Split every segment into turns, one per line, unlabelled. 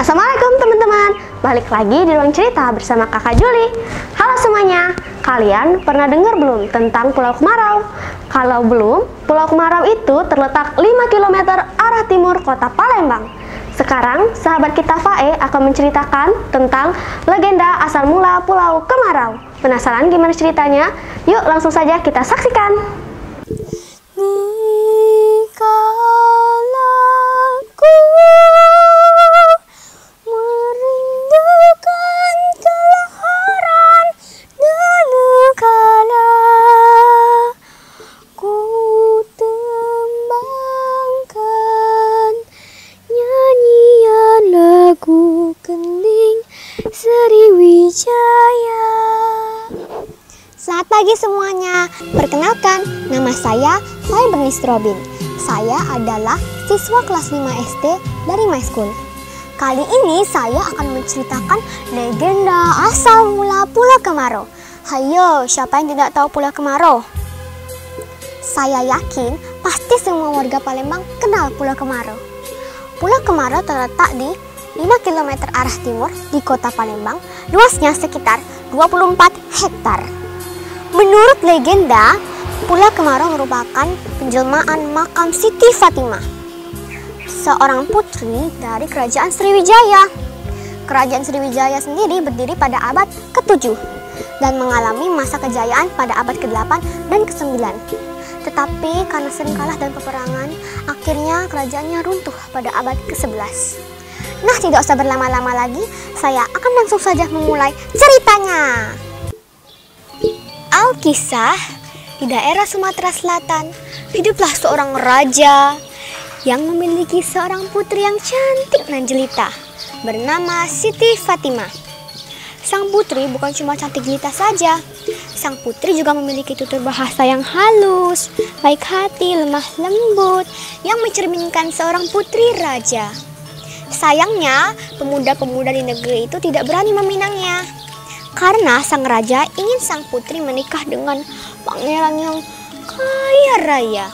Assalamualaikum teman-teman, balik lagi di ruang cerita bersama kakak Juli. Halo semuanya, kalian pernah dengar belum tentang Pulau Kemarau? Kalau belum, Pulau Kemarau itu terletak 5 km arah timur kota Palembang. Sekarang sahabat kita Fae akan menceritakan tentang legenda asal mula Pulau Kemarau. Penasaran gimana ceritanya? Yuk langsung saja kita saksikan.
Selamat pagi semuanya, perkenalkan nama saya Bernice Robin. Saya adalah siswa kelas 5 SD dari My School. Kali ini saya akan menceritakan legenda asal mula Pulau Kemarau. Hayo, siapa yang tidak tahu Pulau Kemarau? Saya yakin pasti semua warga Palembang kenal Pulau Kemarau. Pulau Kemarau terletak di 5 km arah timur di kota Palembang, luasnya sekitar 24 hektar. Menurut legenda, Pulau Kemarau merupakan penjelmaan makam Siti Fatimah, seorang putri dari Kerajaan Sriwijaya. Kerajaan Sriwijaya sendiri berdiri pada abad ke-7 dan mengalami masa kejayaan pada abad ke-8 dan ke-9. Tetapi karena sering kalah dan peperangan, akhirnya kerajaannya runtuh pada abad ke-11. Nah, tidak usah berlama-lama lagi, saya akan langsung saja memulai ceritanya. Alkisah, di daerah Sumatera Selatan, hiduplah seorang raja yang memiliki seorang putri yang cantik dan jelita bernama Siti Fatimah. Sang putri bukan cuma cantik jelita saja, sang putri juga memiliki tutur bahasa yang halus, baik hati, lemah lembut, yang mencerminkan seorang putri raja. Sayangnya, pemuda-pemuda di negeri itu tidak berani meminangnya, karena sang raja ingin sang putri menikah dengan pangeran yang kaya raya.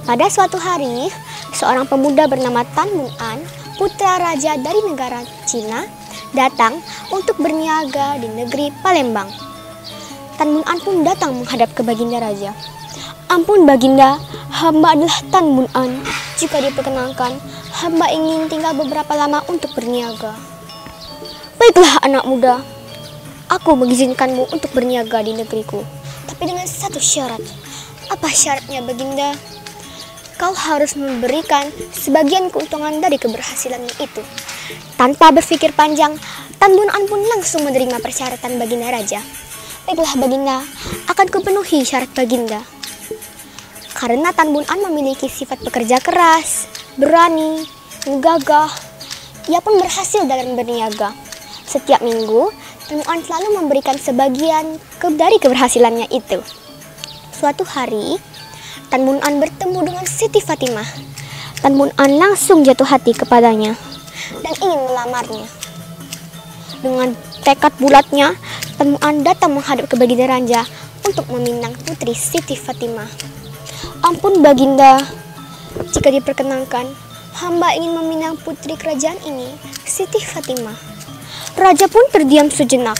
Pada suatu hari, seorang pemuda bernama Tan Mun An, putra raja dari negara Cina, datang untuk berniaga di negeri Palembang. Tan Mun An pun datang menghadap ke Baginda Raja. "Ampun Baginda, hamba adalah Tan Mun An. Jika diperkenankan, hamba ingin tinggal beberapa lama untuk berniaga." "Baiklah anak muda, aku mengizinkanmu untuk berniaga di negeriku, tapi dengan satu syarat." "Apa syaratnya Baginda?" "Kau harus memberikan sebagian keuntungan dari keberhasilanmu itu." Tanpa berpikir panjang, Tan Mun An pun langsung menerima persyaratan Baginda Raja. "Baiklah Baginda, akan kupenuhi syarat Baginda." Karena Tan Mun An memiliki sifat pekerja keras, berani, gagah, ia pun berhasil dalam berniaga. Setiap minggu, Tan Mun An selalu memberikan sebagian dari keberhasilannya itu. Suatu hari, Tan Mun An bertemu dengan Siti Fatimah. Tan Mun An langsung jatuh hati kepadanya dan ingin melamarnya. Dengan tekad bulatnya, Tan Mun An datang menghadap ke Baginda Raja untuk meminang putri Siti Fatimah. "Ampun Baginda, jika diperkenankan, hamba ingin meminang putri kerajaan ini, Siti Fatimah." Raja pun terdiam sejenak.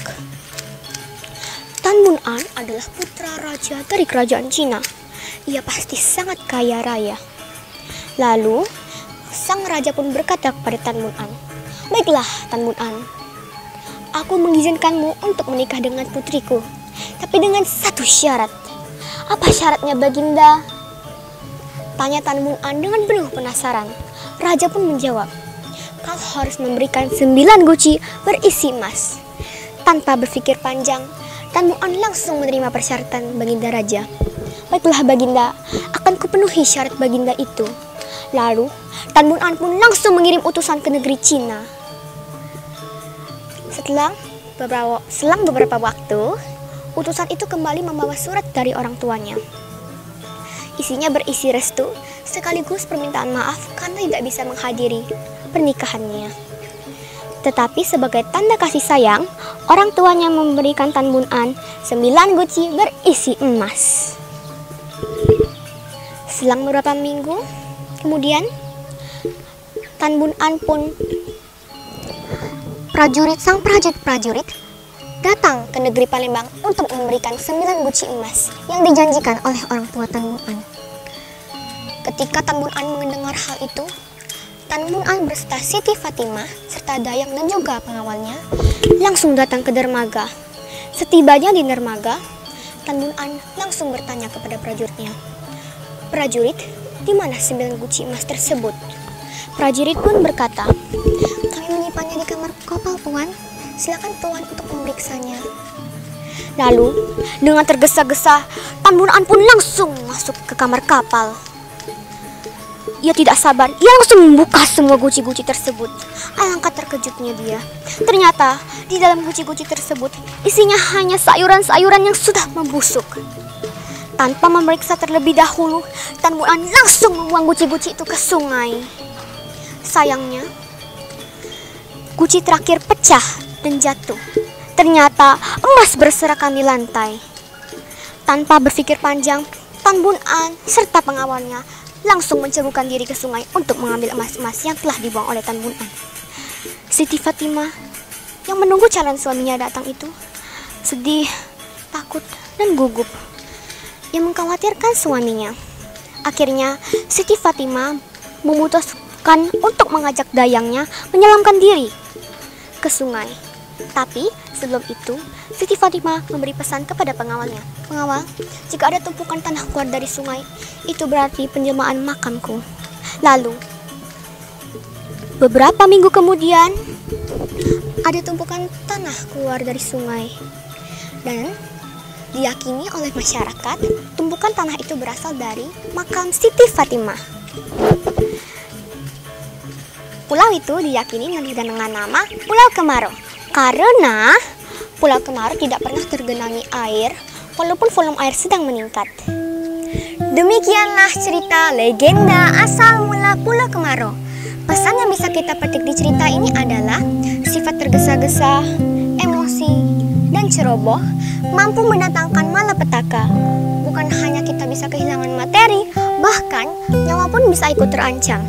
Tan Mun An adalah putra raja dari kerajaan Cina. Ia pasti sangat kaya raya. Lalu, sang raja pun berkata kepada Tan Mun An, "Baiklah Tan Mun An, aku mengizinkanmu untuk menikah dengan putriku, tapi dengan satu syarat." "Apa syaratnya Baginda?" tanya Tan Mun An dengan penuh penasaran. Raja pun menjawab, "Kau harus memberikan 9 guci berisi emas." Tanpa berpikir panjang, Tan Mun An langsung menerima persyaratan Baginda Raja. "Baiklah Baginda, akan kupenuhi syarat Baginda itu." Lalu, Tan Mun An pun langsung mengirim utusan ke negeri Cina. Selang beberapa waktu, utusan itu kembali membawa surat dari orang tuanya. Isinya berisi restu sekaligus permintaan maaf karena tidak bisa menghadiri pernikahannya. Tetapi sebagai tanda kasih sayang, orang tuanya memberikan Tan Mun An 9 guci berisi emas. Selang beberapa minggu kemudian, Tan Mun An pun sang prajurit datang ke negeri Palembang untuk memberikan 9 guci emas yang dijanjikan oleh orang tua Tan Mun An. Ketika Tan Mun An mendengar hal itu, Tan Mun An berserta Siti Fatimah serta Dayang dan juga pengawalnya langsung datang ke dermaga. Setibanya di dermaga, Tan Mun An langsung bertanya kepada prajuritnya, "Prajurit, di mana 9 guci emas tersebut?" Prajurit pun berkata, "Kami menyimpannya di kamar kapal, Tuan. Silakan Tuan untuk memeriksanya." Lalu, dengan tergesa-gesa, Tan Mun An pun langsung masuk ke kamar kapal. Ia tidak sabar, ia langsung membuka semua guci-guci tersebut. Alangkah terkejutnya dia. Ternyata, di dalam guci-guci tersebut, isinya hanya sayuran-sayuran yang sudah membusuk. Tanpa memeriksa terlebih dahulu, Tan Mun An langsung membuang guci-guci itu ke sungai. Sayangnya, guci terakhir pecah dan jatuh. Ternyata emas berserakan di lantai. Tanpa berpikir panjang, Tan Mun An serta pengawalnya langsung menceburkan diri ke sungai untuk mengambil emas-emas yang telah dibuang oleh Tan Mun An. Siti Fatimah yang menunggu calon suaminya datang itu sedih, takut, dan gugup. Yang mengkhawatirkan suaminya. Akhirnya, Siti Fatimah memutuskan untuk mengajak dayangnya menyelamkan diri ke sungai. Tapi sebelum itu, Siti Fatimah memberi pesan kepada pengawalnya, "Pengawal, jika ada tumpukan tanah keluar dari sungai, itu berarti penjelmaan makamku." Lalu, beberapa minggu kemudian, ada tumpukan tanah keluar dari sungai. Dan diyakini oleh masyarakat, tumpukan tanah itu berasal dari makam Siti Fatimah. Pulau itu diyakini dengan nama Pulau Kemarau. Karena Pulau Kemarau tidak pernah tergenangi air walaupun volume air sedang meningkat. Demikianlah cerita legenda asal mula Pulau Kemarau. Pesan yang bisa kita petik di cerita ini adalah sifat tergesa-gesa, emosi, dan ceroboh mampu mendatangkan malapetaka. Bukan hanya kita bisa kehilangan materi, bahkan nyawa pun bisa ikut terancam.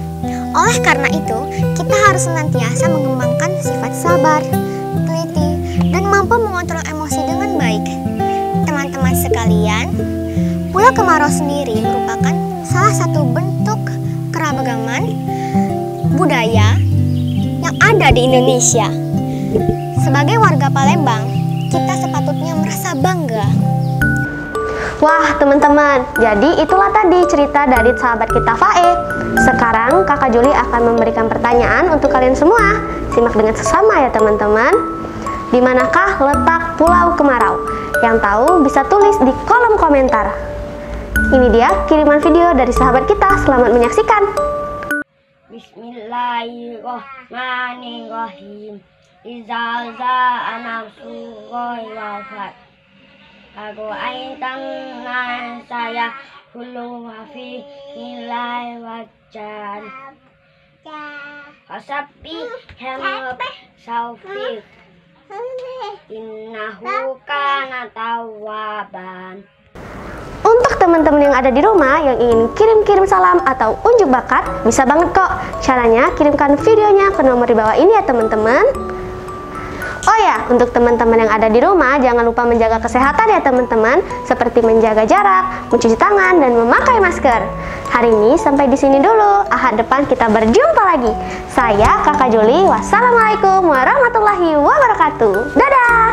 Oleh karena itu, kita harus senantiasa mengembangkan sifat sabar, teliti, dan mampu mengontrol emosi dengan baik. Teman-teman sekalian, Pulau Kemarau sendiri merupakan salah satu bentuk keragaman budaya yang ada di Indonesia. Sebagai warga Palembang, kita sepatutnya merasa bangga.
Wah teman-teman, jadi itulah tadi cerita dari sahabat kita Fae. Sekarang Kakak Juli akan memberikan pertanyaan untuk kalian semua. Simak dengan seksama ya teman-teman. Di manakah letak Pulau Kemarau? Yang tahu bisa tulis di kolom komentar. Ini dia kiriman video dari sahabat kita. Selamat menyaksikan.
Bismillahirrahmanirrahim. Iza za'a nafsullahi wafat. Aku aitang saya hulu fi nilai wajan. Kasapi hemat saufik. Innahu kana tawwaban.
Untuk teman-teman yang ada di rumah yang ingin kirim-kirim salam atau unjuk bakat, bisa banget kok. Caranya kirimkan videonya ke nomor di bawah ini ya teman-teman. Oh ya, untuk teman-teman yang ada di rumah, jangan lupa menjaga kesehatan ya teman-teman, seperti menjaga jarak, mencuci tangan, dan memakai masker. Hari ini sampai di sini dulu. Ahad depan kita berjumpa lagi. Saya Kakak Juli. Wassalamualaikum warahmatullahi wabarakatuh. Dadah.